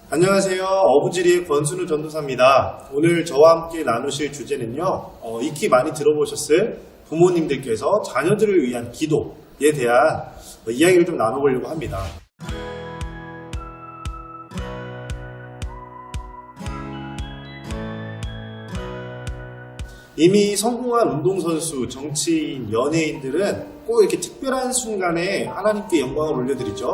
안녕하세요. 어부지리의 권순우 전도사입니다. 오늘 저와 함께 나누실 주제는요, 익히 많이 들어보셨을 부모님들께서 자녀들을 위한 기도에 대한 이야기를 좀 나눠보려고 합니다. 이미 성공한 운동선수, 정치인, 연예인들은 꼭 이렇게 특별한 순간에 하나님께 영광을 올려드리죠.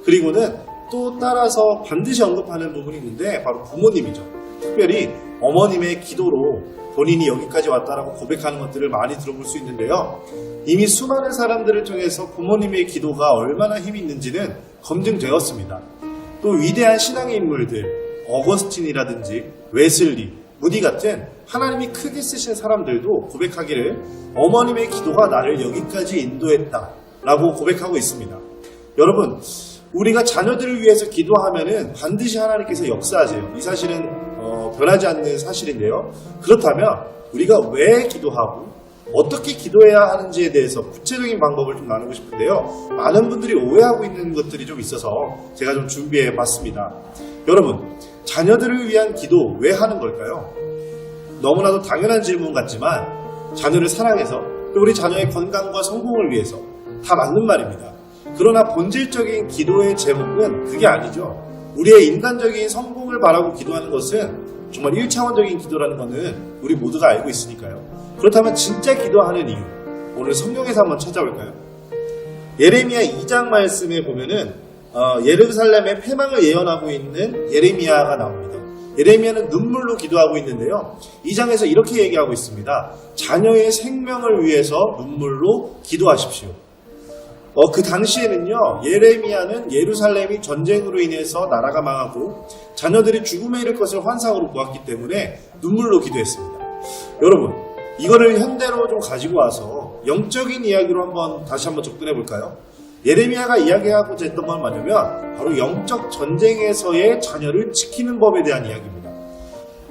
그리고는 또 따라서 반드시 언급하는 부분이 있는데 바로 부모님이죠. 특별히 어머님의 기도로 본인이 여기까지 왔다라고 고백하는 것들을 많이 들어볼 수 있는데요. 이미 수많은 사람들을 통해서 부모님의 기도가 얼마나 힘이 있는지는 검증되었습니다. 또 위대한 신앙의 인물들, 어거스틴이라든지 웨슬리, 무디 같은 하나님이 크게 쓰신 사람들도 고백하기를 어머님의 기도가 나를 여기까지 인도했다 라고 고백하고 있습니다. 여러분, 우리가 자녀들을 위해서 기도하면은 반드시 하나님께서 역사하세요. 이 사실은 변하지 않는 사실인데요. 그렇다면 우리가 왜 기도하고 어떻게 기도해야 하는지에 대해서 구체적인 방법을 좀 나누고 싶은데요. 많은 분들이 오해하고 있는 것들이 좀 있어서 제가 좀 준비해 봤습니다. 여러분, 자녀들을 위한 기도 왜 하는 걸까요? 너무나도 당연한 질문 같지만 자녀를 사랑해서 또 우리 자녀의 건강과 성공을 위해서 다 맞는 말입니다. 그러나 본질적인 기도의 제목은 그게 아니죠. 우리의 인간적인 성공을 바라고 기도하는 것은 정말 1차원적인 기도라는 것은 우리 모두가 알고 있으니까요. 그렇다면 진짜 기도하는 이유, 오늘 성경에서 한번 찾아볼까요? 예레미야 2장 말씀에 보면은 예루살렘의 패망을 예언하고 있는 예레미야가 나옵니다. 예레미야는 눈물로 기도하고 있는데요. 2장에서 이렇게 얘기하고 있습니다. 자녀의 생명을 위해서 눈물로 기도하십시오. 그 당시에는요, 예레미야는 예루살렘이 전쟁으로 인해서 나라가 망하고 자녀들이 죽음에 이를 것을 환상으로 보았기 때문에 눈물로 기도했습니다. 여러분, 이거를 현대로 좀 가지고 와서 영적인 이야기로 다시 한번 접근해 볼까요? 예레미야가 이야기하고자 했던 건 뭐냐면 바로 영적 전쟁에서의 자녀를 지키는 법에 대한 이야기입니다.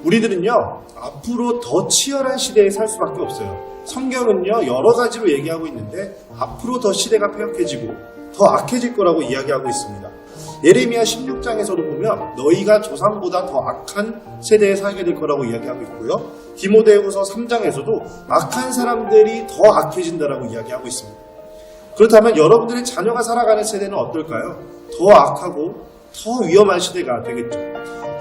우리들은요, 앞으로 더 치열한 시대에 살 수밖에 없어요. 성경은요, 여러 가지로 얘기하고 있는데 앞으로 더 시대가 폐역해지고 더 악해질 거라고 이야기하고 있습니다. 예레미야 16장에서도 보면 너희가 조상보다 더 악한 세대에 살게 될 거라고 이야기하고 있고요. 디모데후서 3장에서도 악한 사람들이 더 악해진다라고 이야기하고 있습니다. 그렇다면 여러분들의 자녀가 살아가는 세대는 어떨까요? 더 악하고 더 위험한 시대가 되겠죠.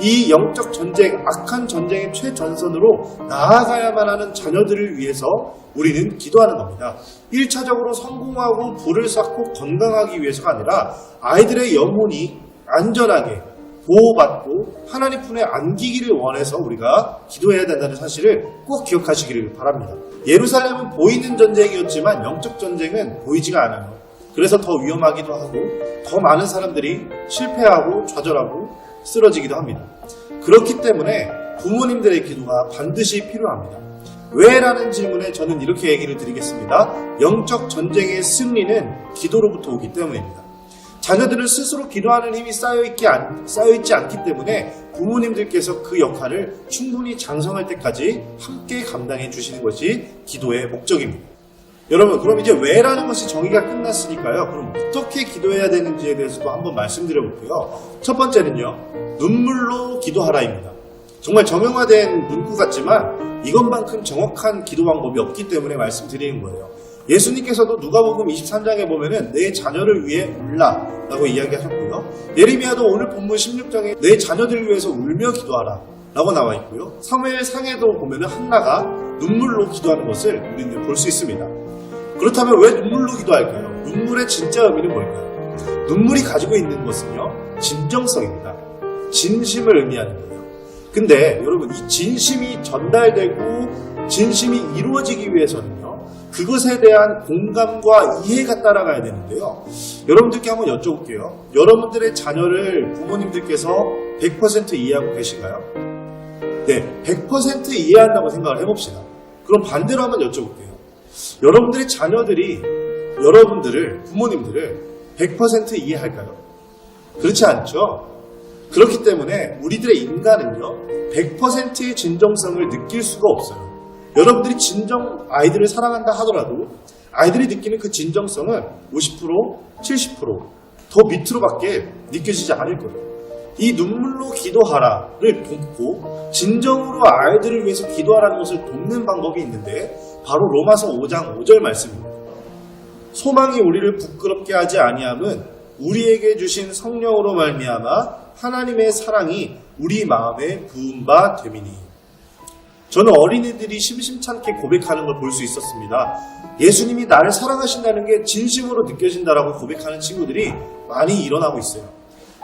이 영적 전쟁, 악한 전쟁의 최전선으로 나아가야만 하는 자녀들을 위해서 우리는 기도하는 겁니다. 1차적으로 성공하고 부를 쌓고 건강하기 위해서가 아니라 아이들의 영혼이 안전하게 보호받고 하나님 품에 안기기를 원해서 우리가 기도해야 된다는 사실을 꼭 기억하시기를 바랍니다. 예루살렘은 보이는 전쟁이었지만 영적 전쟁은 보이지가 않아요. 그래서 더 위험하기도 하고 더 많은 사람들이 실패하고 좌절하고 쓰러지기도 합니다. 그렇기 때문에 부모님들의 기도가 반드시 필요합니다. 왜? 라는 질문에 저는 이렇게 얘기를 드리겠습니다. 영적 전쟁의 승리는 기도로부터 오기 때문입니다. 자녀들은 스스로 기도하는 힘이 쌓여있지 않기 때문에 부모님들께서 그 역할을 충분히 장성할 때까지 함께 감당해 주시는 것이 기도의 목적입니다. 여러분, 그럼 이제 왜라는 것이 정의가 끝났으니까요. 그럼 어떻게 기도해야 되는지에 대해서도 한번 말씀드려볼게요. 첫 번째는요, 눈물로 기도하라입니다. 정말 정형화된 문구 같지만 이것만큼 정확한 기도 방법이 없기 때문에 말씀드리는 거예요. 예수님께서도 누가복음 23장에 보면은 내 자녀를 위해 울라 라고 이야기하셨고요. 예레미야도 오늘 본문 16장에 내 자녀들을 위해서 울며 기도하라 라고 나와 있고요. 사무엘상에도 보면은 한나가 눈물로 기도하는 것을 우리는 볼 수 있습니다. 그렇다면 왜 눈물로 기도할까요? 눈물의 진짜 의미는 뭘까요? 눈물이 가지고 있는 것은요, 진정성입니다. 진심을 의미하는 거예요. 근데 여러분, 이 진심이 전달되고 진심이 이루어지기 위해서는요, 그것에 대한 공감과 이해가 따라가야 되는데요. 여러분들께 한번 여쭤볼게요. 여러분들의 자녀를 부모님들께서 100% 이해하고 계신가요? 네, 100% 이해한다고 생각을 해봅시다. 그럼 반대로 한번 여쭤볼게요. 여러분들의 자녀들이 여러분들을, 부모님들을 100% 이해할까요? 그렇지 않죠? 그렇기 때문에 우리들의 인간은요, 100%의 진정성을 느낄 수가 없어요. 여러분들이 진정 아이들을 사랑한다 하더라도 아이들이 느끼는 그 진정성은 50%, 70% 더 밑으로밖에 느껴지지 않을 거예요. 이 눈물로 기도하라를 돕고 진정으로 아이들을 위해서 기도하라는 것을 돕는 방법이 있는데 바로 로마서 5장 5절 말씀입니다. 소망이 우리를 부끄럽게 하지 아니함은 우리에게 주신 성령으로 말미암아 하나님의 사랑이 우리 마음에 부은 바 됨이니. 저는 어린이들이 심심찮게 고백하는 걸 볼 수 있었습니다. 예수님이 나를 사랑하신다는 게 진심으로 느껴진다라고 고백하는 친구들이 많이 일어나고 있어요.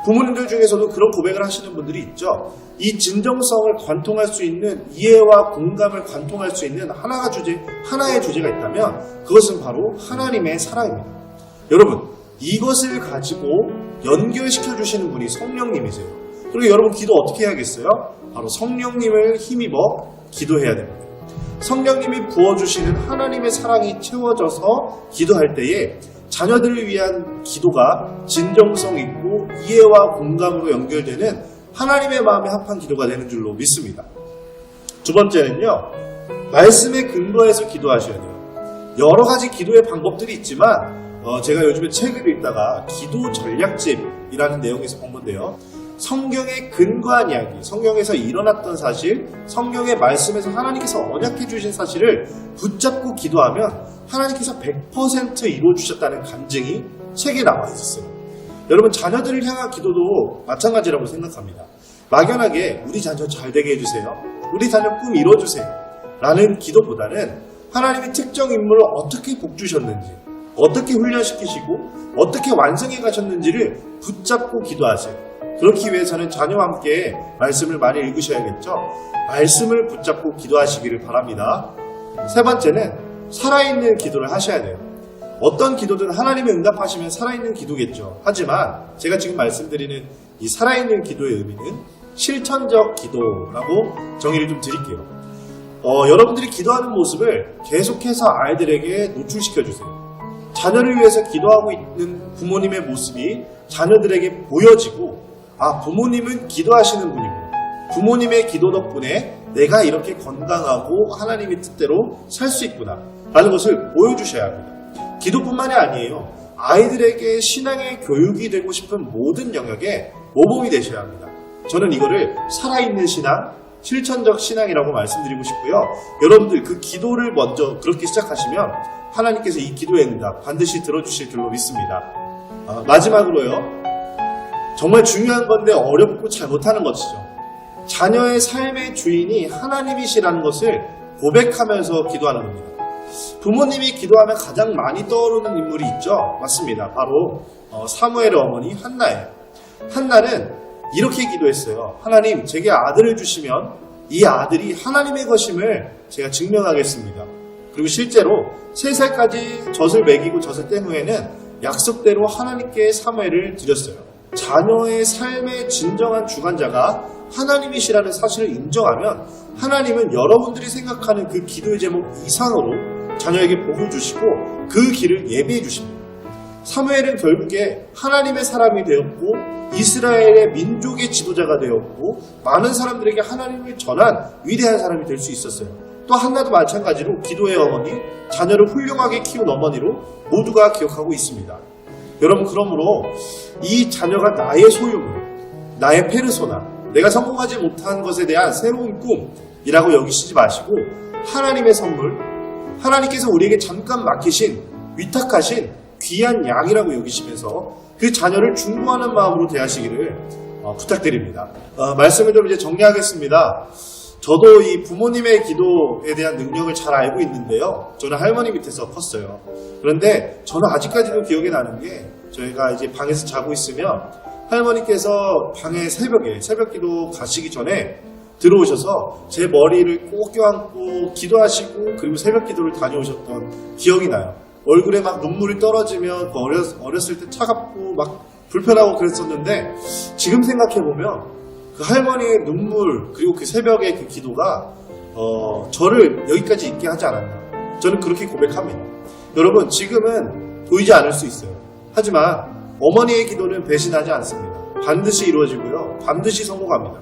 부모님들 중에서도 그런 고백을 하시는 분들이 있죠. 이 진정성을 관통할 수 있는, 이해와 공감을 관통할 수 있는 하나의 주제가 있다면 그것은 바로 하나님의 사랑입니다. 여러분, 이것을 가지고 연결시켜 주시는 분이 성령님이세요. 그리고 여러분 기도 어떻게 해야겠어요? 바로 성령님을 힘입어 기도해야 됩니다. 성령님이 부어주시는 하나님의 사랑이 채워져서 기도할 때에 자녀들을 위한 기도가 진정성 있고 이해와 공감으로 연결되는 하나님의 마음에 합한 기도가 되는 줄로 믿습니다. 두 번째는요, 말씀에 근거해서 기도하셔야 돼요. 여러 가지 기도의 방법들이 있지만 제가 요즘에 책을 읽다가 기도 전략집이라는 내용에서 본 건데요. 성경에 근거한 이야기, 성경에서 일어났던 사실, 성경의 말씀에서 하나님께서 언약해 주신 사실을 붙잡고 기도하면 하나님께서 100% 이루어주셨다는 간증이 책에 나와 있었어요. 여러분, 자녀들을 향한 기도도 마찬가지라고 생각합니다. 막연하게 우리 자녀 잘 되게 해주세요, 우리 자녀 꿈 이뤄주세요 라는 기도보다는 하나님이 특정 인물을 어떻게 복주셨는지, 어떻게 훈련시키시고 어떻게 완성해 가셨는지를 붙잡고 기도하세요. 그렇기 위해서는 자녀와 함께 말씀을 많이 읽으셔야겠죠. 말씀을 붙잡고 기도하시기를 바랍니다. 세 번째는 살아있는 기도를 하셔야 돼요. 어떤 기도든 하나님이 응답하시면 살아있는 기도겠죠. 하지만 제가 지금 말씀드리는 이 살아있는 기도의 의미는 실천적 기도라고 정의를 좀 드릴게요. 여러분들이 기도하는 모습을 계속해서 아이들에게 노출시켜주세요. 자녀를 위해서 기도하고 있는 부모님의 모습이 자녀들에게 보여지고, 부모님은 기도하시는 분이고 부모님의 기도 덕분에 내가 이렇게 건강하고 하나님의 뜻대로 살 수 있구나 라는 것을 보여주셔야 합니다. 기도뿐만이 아니에요. 아이들에게 신앙의 교육이 되고 싶은 모든 영역에 모범이 되셔야 합니다. 저는 이거를 살아있는 신앙, 실천적 신앙이라고 말씀드리고 싶고요. 여러분들 그 기도를 먼저 그렇게 시작하시면 하나님께서 이 기도의 응답 반드시 들어주실 줄로 믿습니다. 마지막으로요, 정말 중요한 건데 어렵고 잘 못하는 것이죠. 자녀의 삶의 주인이 하나님이시라는 것을 고백하면서 기도하는 겁니다. 부모님이 기도하면 가장 많이 떠오르는 인물이 있죠. 맞습니다. 바로 사무엘의 어머니 한나예요. 한나는 이렇게 기도했어요. 하나님, 제게 아들을 주시면 이 아들이 하나님의 것임을 제가 증명하겠습니다. 그리고 실제로 3살까지 젖을 먹이고 젖을 뗀 후에는 약속대로 하나님께 사무엘을 드렸어요. 자녀의 삶의 진정한 주관자가 하나님이시라는 사실을 인정하면 하나님은 여러분들이 생각하는 그 기도의 제목 이상으로 자녀에게 복을 주시고 그 길을 예비해 주십니다. 사무엘은 결국에 하나님의 사람이 되었고 이스라엘의 민족의 지도자가 되었고 많은 사람들에게 하나님을 전한 위대한 사람이 될 수 있었어요. 또 한나도 마찬가지로 기도의 어머니, 자녀를 훌륭하게 키운 어머니로 모두가 기억하고 있습니다. 여러분, 그러므로 이 자녀가 나의 소유물, 나의 페르소나, 내가 성공하지 못한 것에 대한 새로운 꿈이라고 여기시지 마시고 하나님의 선물, 하나님께서 우리에게 잠깐 맡기신, 위탁하신 귀한 양이라고 여기시면서 그 자녀를 중보하는 마음으로 대하시기를 부탁드립니다. 말씀을 좀 이제 정리하겠습니다. 저도 이 부모님의 기도에 대한 능력을 잘 알고 있는데요. 저는 할머니 밑에서 컸어요. 그런데 저는 아직까지도 기억이 나는 게, 저희가 이제 방에서 자고 있으면 할머니께서 방에 새벽 기도 가시기 전에 들어오셔서 제 머리를 꼭 껴안고 기도하시고 그리고 새벽 기도를 다녀오셨던 기억이 나요. 얼굴에 막 눈물이 떨어지면 어렸을 때 차갑고 막 불편하고 그랬었는데 지금 생각해보면 그 할머니의 눈물 그리고 그 새벽의 그 기도가 저를 여기까지 있게 하지 않았나, 저는 그렇게 고백합니다. 여러분, 지금은 보이지 않을 수 있어요. 하지만 어머니의 기도는 배신하지 않습니다. 반드시 이루어지고요, 반드시 성공합니다.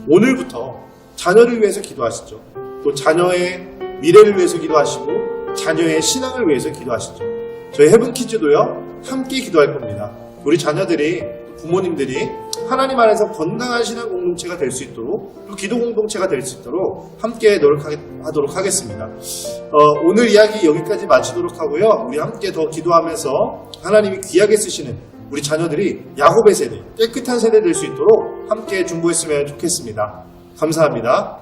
오늘부터 자녀를 위해서 기도하시죠. 또 자녀의 미래를 위해서 기도하시고 자녀의 신앙을 위해서 기도하시죠. 저희 헤븐키즈도요 함께 기도할 겁니다. 우리 자녀들이 부모님들이 하나님 안에서 건강한 신앙 공동체가 될 수 있도록 또 기도 공동체가 될 수 있도록 함께 노력하도록 하겠습니다. 오늘 이야기 여기까지 마치도록 하고요. 우리 함께 더 기도하면서 하나님이 귀하게 쓰시는 우리 자녀들이 야곱의 세대, 깨끗한 세대 될 수 있도록 함께 중보했으면 좋겠습니다. 감사합니다.